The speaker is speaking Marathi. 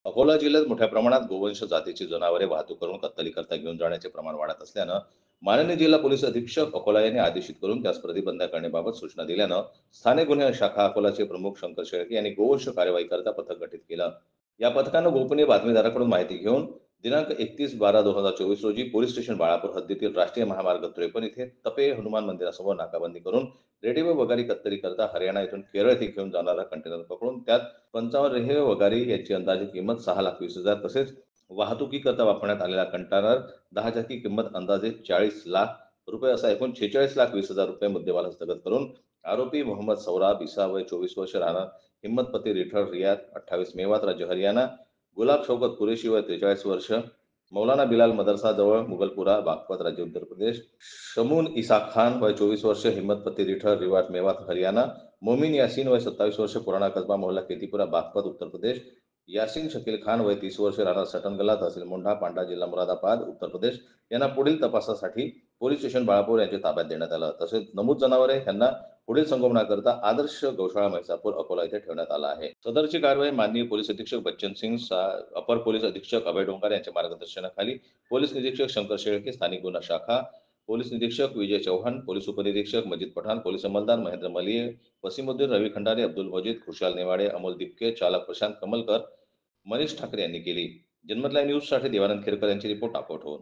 अकोला जिल्ह्यात मोठ्या प्रमाणात गोवंश जातीची जनावरे वाहतूक करून कत्तलीकरता घेऊन जाण्याचे प्रमाण वाढत असल्यानं माननीय जिल्हा पोलीस अधीक्षक अकोला यांनी आदेशित करून त्यास प्रतिबंध करण्याबाबत सूचना दिल्यानं स्थानिक गुन्हे शाखा अकोलाचे प्रमुख शंकर शेळके यांनी गोवंश कार्यवाही करता पथक गठीत केलं. या पथकानं गोपनीय बातमीदाराकडून माहिती घेऊन दिनांक 31/12/2024 रोजी पोलीस स्टेशन बाळापूर हद्दीतील राष्ट्रीय महामार्ग 53 इथे तपे हनुमान मंदिरासमोर नाकाबंदी करून रेल्वे वगारी कत्तली करता हरियाणा येथून केरळ येथे घेऊन जाणारा कंटेनर पकडून त्यात 55 रेल्वे वगारी यांची अंदाजे किंमत 6,20,000 तसेच वाहतुकीकरता वापरण्यात आलेला कंटेनर 10 ज्याची किंमत अंदाजे 40 लाख रुपये असा एकूण 46,20,000 रुपये मुद्देमाल हस्तगत करून आरोपी मोहम्मद सौराब इसा वय 24 वर्ष राहणार हिम्मतपती रिठळ रियाद 28 मेवात राज्य हरियाणा, गुलाब शौकत कुरेशी वय 43 वर्ष, मौलाना बिलाल मदरसा जवळ मुगलपुरा बागपत राज्य उत्तर प्रदेश, शमून इसा खान वय 24 वर्ष हिम्मतपती रिठळ रिवाट मेवात हरियाणा, मोमीन यासीन वय 27 वर्ष पुराणा कसबा मोहल्ला केतीपुरा बागपत उत्तर प्रदेश, यासीन शकील खान वय 30 वर्ष राहणार सटनगला तहसील मोंढा पांडा जिल्हा मुरादाबाद उत्तर प्रदेश यांना पुढील तपासासाठी पोलीस स्टेशन बाळापूर यांच्या ताब्यात देण्यात आलं. तसेच नमूद जनावरे यांना पुढील संगोपनाकरता आदर्श गौशाळा म्हैसापूर अकोला येथे ठेवण्यात आला आहे. सदरची कारवाई माननीय पोलीस अधीक्षक बच्चन सिंग, अपर पोलीस अधीक्षक अभय डोंगार यांच्या मार्गदर्शनाखाली पोलीस निरीक्षक शंकर शेळके, स्थानिक गुन्हा शाखा, पोलीस निरीक्षक विजय चौहान, पोलीस उपनिरीक्षक मजीद पठाण, पोलीस अंमलदार महेंद्र मलिये, वसीमुद्दीन रवी खंडारे, अब्दुल मजीद, खुशाल नेवाडे, अमोल दिपके, चालक प्रशांत कमलकर, मनीष ठाकरे यांनी केली. जन्मत लाईव्ह न्यूजसाठी देवानंद खेरकर यांची रिपोर्ट अकोट.